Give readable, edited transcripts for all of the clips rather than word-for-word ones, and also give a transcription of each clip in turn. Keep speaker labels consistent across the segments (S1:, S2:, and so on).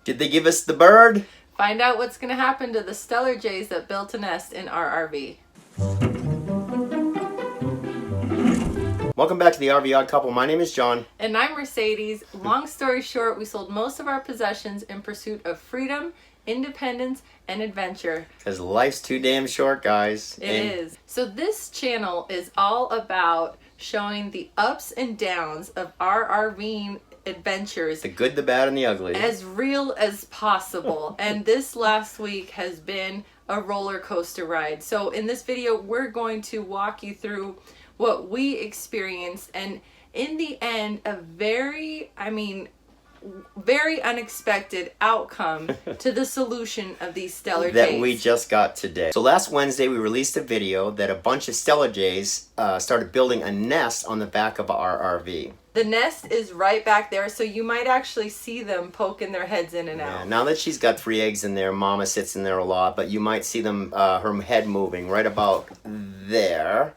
S1: Did they give us the bird?
S2: Find out what's going to happen to the Stellers Jays that built a nest in our RV.
S1: Welcome back to the RV Odd Couple. My name is John.
S2: And I'm Mercedes. Long story short, we sold most of our possessions in pursuit of freedom, independence, and adventure.
S1: Because life's too damn short, guys.
S2: It is. So this channel is all about showing the ups and downs of our RVing adventures.
S1: The good, the bad, and the ugly.
S2: As real as possible. And this last week has been a roller coaster ride. So in this video, we're going to walk you through what we experienced, and in the end, a very unexpected outcome to the solution of these Stellers Jays.
S1: That we just got today. So last Wednesday, we released a video that a bunch of Stellers Jays started building a nest on the back of our RV.
S2: The nest is right back there, so you might actually see them poking their heads in and out.
S1: Yeah, now that she's got 3 eggs in there, Mama sits in there a lot, but you might see them, her head moving right about there.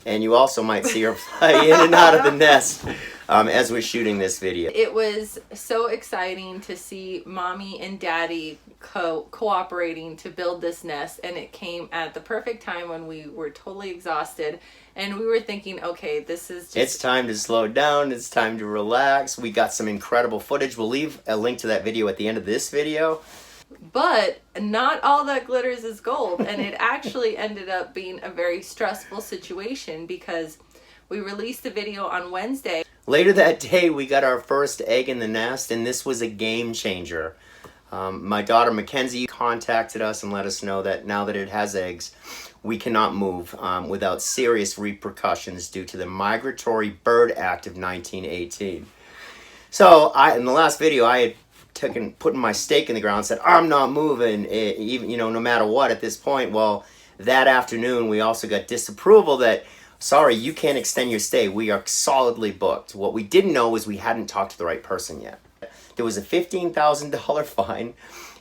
S1: And you also might see her fly in and out of the nest as we're shooting this video.
S2: It was so exciting to see Mommy and Daddy cooperating to build this nest, and it came at the perfect time when we were totally exhausted, and we were thinking, okay, this is just...
S1: It's time to slow down, it's time to relax. We got some incredible footage. We'll leave a link to that video at the end of this video.
S2: But not all that glitters is gold, and it actually ended up being a very stressful situation because we released the video on Wednesday.
S1: Later that day, we got our first egg in the nest, and this was a game changer. My daughter Mackenzie contacted us and let us know that now that it has eggs, we cannot move without serious repercussions due to the Migratory Bird Act of 1918. So in the last video, I had putting my stake in the ground, said I'm not moving, even no matter what at this point. Well, that afternoon we also got disapproval that sorry, you can't extend your stay. We are solidly booked. What we didn't know is we hadn't talked to the right person yet. There was a $15,000 fine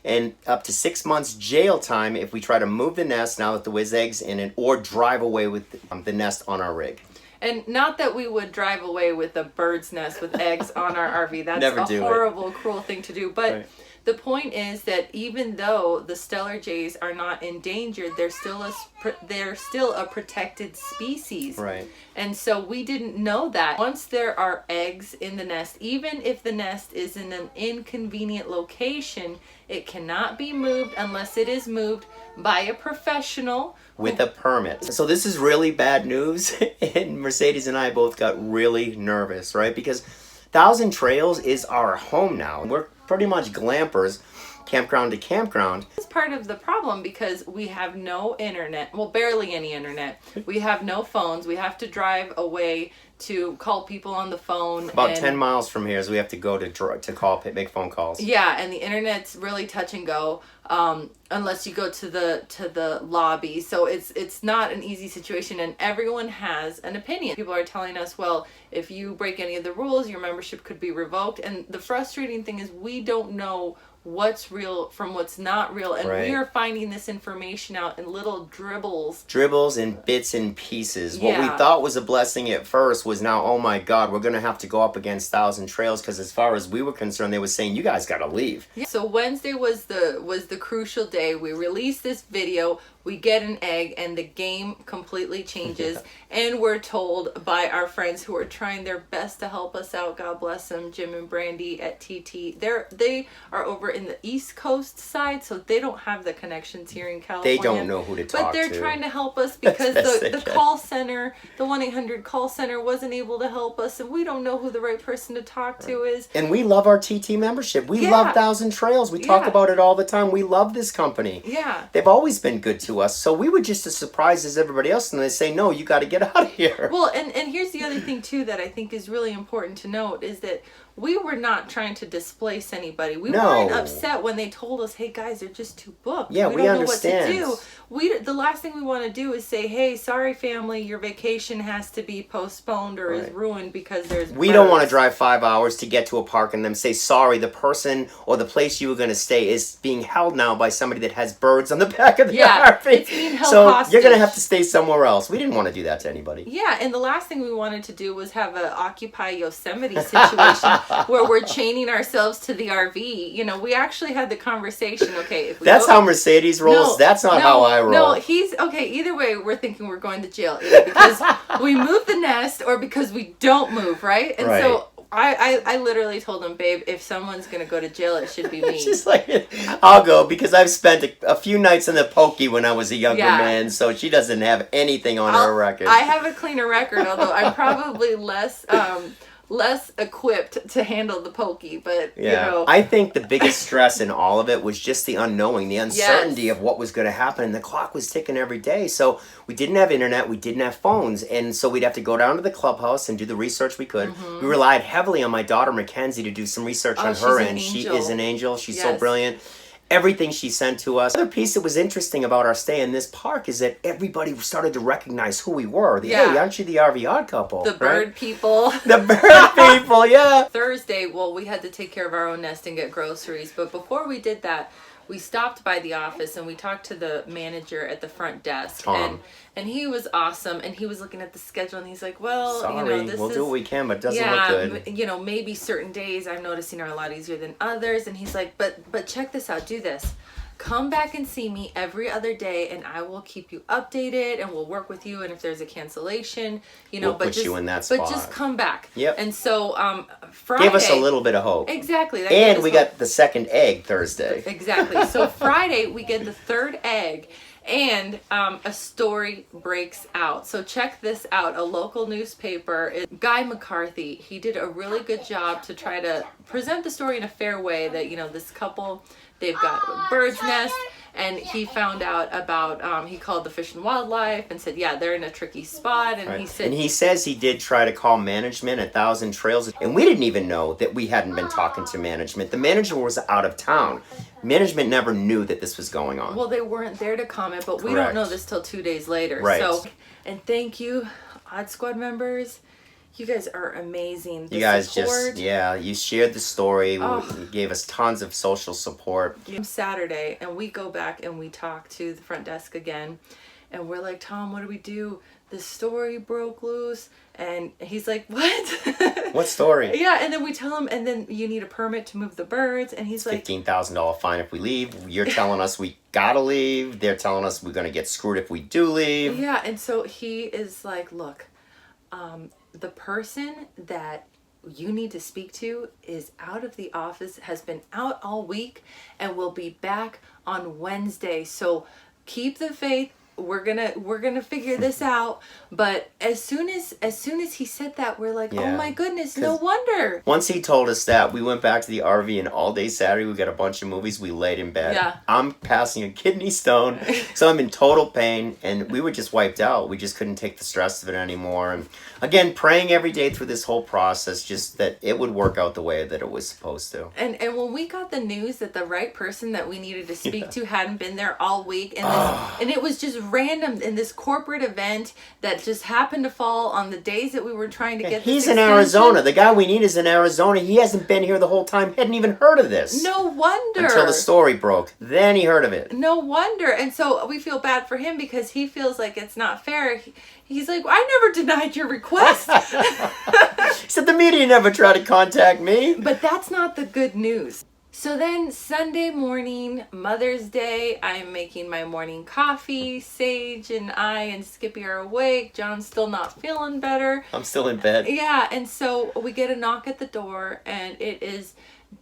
S1: and up to 6 months jail time if we try to move the nest now that there was eggs in it or drive away with the nest on our rig.
S2: And not that we would drive away with a bird's nest with eggs on our RV. That's
S1: Never
S2: a horrible, cruel thing to do. But right. The point is that even though the Stellers Jays are not endangered, they're still a protected species.
S1: Right.
S2: And so we didn't know that. Once there are eggs in the nest, even if the nest is in an inconvenient location, it cannot be moved unless it is moved by a professional
S1: with a permit. So this is really bad news, and Mercedes and I both got really nervous, right? Because Thousand Trails is our home now. We're pretty much glampers, campground to campground.
S2: It's part of the problem because we have no internet, well, barely any internet. We have no phones. We have to drive away to call people on the phone.
S1: About 10 miles from here, so we have to go to call, make phone calls.
S2: Yeah, and the internet's really touch and go unless you go to the lobby. So it's not an easy situation, and everyone has an opinion. People are telling us, well, if you break any of the rules, your membership could be revoked. And the frustrating thing is we don't know what's real from what's not real, and
S1: right.
S2: We are finding this information out in little
S1: dribbles and bits and pieces.
S2: Yeah.
S1: What we thought was a blessing at first was now, oh my God, we're gonna have to go up against Thousand Trails, because as far as we were concerned, they were saying you guys gotta leave.
S2: Yeah. So Wednesday was the crucial day. We released this video, we get an egg, and the game completely changes. Yeah. And we're told by our friends who are trying their best to help us out, God bless them, Jim and Brandy at TT. They are over in the East Coast side, so they don't have the connections here in California.
S1: They don't know who to talk to.
S2: But they're trying to help us because the call center, the 1-800 call center wasn't able to help us, and we don't know who the right person to talk to is.
S1: And we love our TT membership. We love Thousand Trails. We talk about it all the time. We love this company.
S2: Yeah.
S1: They've always been good to us, so we were just as surprised as everybody else, and they say, no, you got to get out of here.
S2: Well, and here's the other thing, too, that I think is really important to note is that we were not trying to displace anybody. We weren't upset when they told us, hey, guys, they're just too booked.
S1: Yeah, we
S2: don't
S1: understand.
S2: know what to do. The last thing we want to do is say, hey, sorry, family, your vacation has to be postponed or is ruined because there's
S1: We don't want to drive 5 hours to get to a park and then say, sorry, the person or the place you were going to stay is being held now by somebody that has birds on the back of the RV.
S2: It's being held
S1: so
S2: hostage.
S1: You're going to have to stay somewhere else. We didn't want to do that to anybody.
S2: Yeah, and the last thing we wanted to do was have a Occupy Yosemite situation where we're chaining ourselves to the RV. You know, we actually had the conversation. Okay, if we
S1: That's how Mercedes rolls. That's not how I roll.
S2: No, he's okay. Either way, we're thinking we're going to jail either because we move the nest or because we don't move, right? And so I literally told him, babe, if someone's going to go to jail, it should be me.
S1: She's like, I'll go because I've spent a few nights in the pokey when I was a younger man, so she doesn't have anything on her record.
S2: I have a cleaner record, although I'm probably less equipped to handle the pokey, but you know.
S1: I think the biggest stress in all of it was just the unknowing, the uncertainty of what was going to happen, and the clock was ticking every day. So we didn't have internet, we didn't have phones, and so we'd have to go down to the clubhouse and do the research we could. We relied heavily on my daughter Mackenzie to do some research on her end. She is an angel. She's so brilliant. Everything she sent to us. Another piece that was interesting about our stay in this park is that everybody started to recognize who we were. Hey, aren't you the RV Odd Couple?
S2: The bird people.
S1: The bird people, yeah.
S2: Thursday, well, we had to take care of our own nest and get groceries. But before we did that, we stopped by the office and we talked to the manager at the front desk.
S1: Tom.
S2: And he was awesome. And he was looking at the schedule and he's like, well,
S1: sorry,
S2: you know, this
S1: we'll
S2: is...
S1: do what we can, but it doesn't look good.
S2: You know, maybe certain days I'm noticing are a lot easier than others. And he's like, but check this out. Do this. Come back and see me every other day and I will keep you updated and we'll work with you. And if there's a cancellation, you know,
S1: we'll put you in that spot.
S2: But just come back.
S1: Yep.
S2: And so Friday.
S1: Give us a little bit of hope.
S2: Exactly.
S1: And we got the second egg Thursday.
S2: Exactly. So Friday we get the third egg. And a story breaks out. So check this out. A local newspaper, Guy McCarthy, he did a really good job to try to present the story in a fair way that, you know, this couple, they've got a bird's nest. And he found out about, he called the Fish and Wildlife and said, yeah, they're in a tricky spot. And he said...
S1: And he says he did try to call management at Thousand Trails. And we didn't even know that we hadn't been talking to management. The manager was out of town. Management never knew that this was going on.
S2: Well, they weren't there to comment, but we don't know this till 2 days later.
S1: Right.
S2: So, and thank you, Odd Squad members. You guys are amazing.
S1: You guys you shared the story. You gave us tons of social support.
S2: Saturday, and we go back and we talk to the front desk again. And we're like, Tom, what do we do? The story broke loose. And he's like, what?
S1: What story?
S2: Yeah, and then we tell him, and then you need a permit to move the birds. And he's like...
S1: $15,000 fine if we leave. You're telling us we gotta leave. They're telling us we're gonna get screwed if we do leave.
S2: Yeah, and so he is like, look, the person that you need to speak to is out of the office, has been out all week, and will be back on Wednesday. So keep the faith. We're gonna figure this out. But as soon as he said that, we're like, oh my goodness, no wonder.
S1: Once he told us that, we went back to the RV, and all day Saturday we got a bunch of movies. We laid in bed.
S2: Yeah.
S1: I'm passing a kidney stone, so I'm in total pain, and we were just wiped out. We just couldn't take the stress of it anymore. And again, praying every day through this whole process, just that it would work out the way that it was supposed to.
S2: And when we got the news that the right person that we needed to speak to hadn't been there all week, and it was just random in this corporate event that just happened to fall on the days that we were trying to get this
S1: He's in
S2: extension.
S1: Arizona. The guy we need is in Arizona. He hasn't been here the whole time. Hadn't even heard of this.
S2: No wonder.
S1: Until the story broke. Then he heard of it.
S2: No wonder. And so we feel bad for him because he feels like it's not fair. He's like, I never denied your request.
S1: He said the media never tried to contact me.
S2: But that's not the good news. So then Sunday morning, Mother's Day, I'm making my morning coffee. Sage and I and Skippy are awake. John's still not feeling better.
S1: I'm still in bed.
S2: Yeah, and so we get a knock at the door, and it is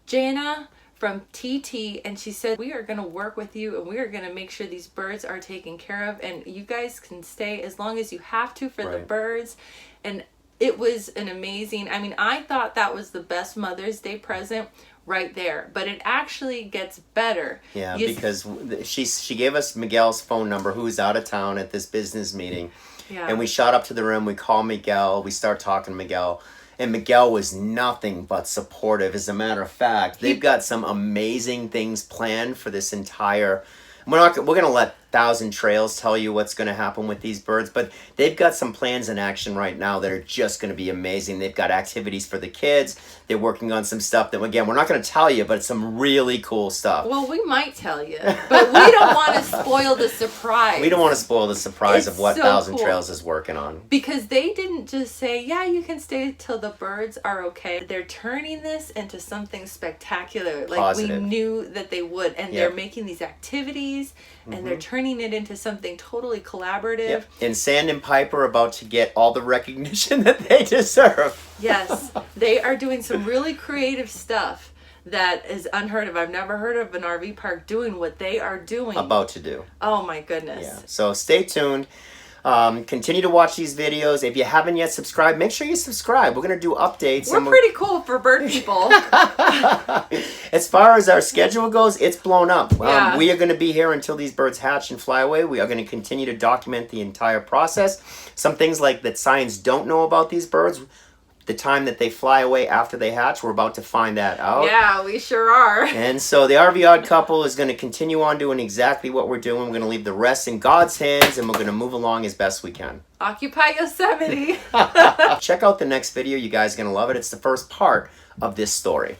S2: Jana from TT, and she said, we are going to work with you, and we are going to make sure these birds are taken care of, and you guys can stay as long as you have to for the birds. And it was an amazing, I mean, I thought that was the best Mother's Day present right there, but it actually gets better.
S1: Yeah, because she gave us Miguel's phone number, who's out of town at this business meeting. Yeah. And we shot up to the room, we call Miguel, we start talking to Miguel, and Miguel was nothing but supportive. As a matter of fact, they've got some amazing things planned for this entire... We're gonna let Thousand Trails tell you what's going to happen with these birds, but they've got some plans in action right now that are just going to be amazing. They've got activities for the kids. They're working on some stuff that, again, we're not going to tell you, but it's some really cool stuff.
S2: Well, we might tell you, but we don't want to spoil the surprise.
S1: We don't want to spoil the surprise
S2: It's
S1: of what
S2: so
S1: Thousand
S2: cool.
S1: Trails is working on.
S2: Because they didn't just say, yeah, you can stay till the birds are okay. They're turning this into something spectacular. Like
S1: Positive.
S2: we knew that they would. And
S1: Yep.
S2: they're making these activities and they're turning it into something totally collaborative.
S1: And Sand and Piper are about to get all the recognition that they deserve.
S2: Yes, they are doing some really creative stuff that is unheard of. I've never heard of an RV park doing what they are doing.
S1: About to do.
S2: Oh my goodness.
S1: Yeah. So stay tuned. Continue to watch these videos. If you haven't yet subscribed, make sure you subscribe. We're going to do updates.
S2: We're pretty cool for bird people.
S1: As far as our schedule goes, it's blown up.
S2: Yeah.
S1: We are going to be here until these birds hatch and fly away. We are going to continue to document the entire process. Some things like that science don't know about these birds, the time that they fly away after they hatch, we're about to find that out.
S2: Yeah, we sure are.
S1: And so the RV Odd Couple is going to continue on doing exactly what we're doing. We're going to leave the rest in God's hands, and we're going to move along as best we can.
S2: Occupy Yosemite.
S1: Check out the next video. You guys are going to love it. It's the first part of this story.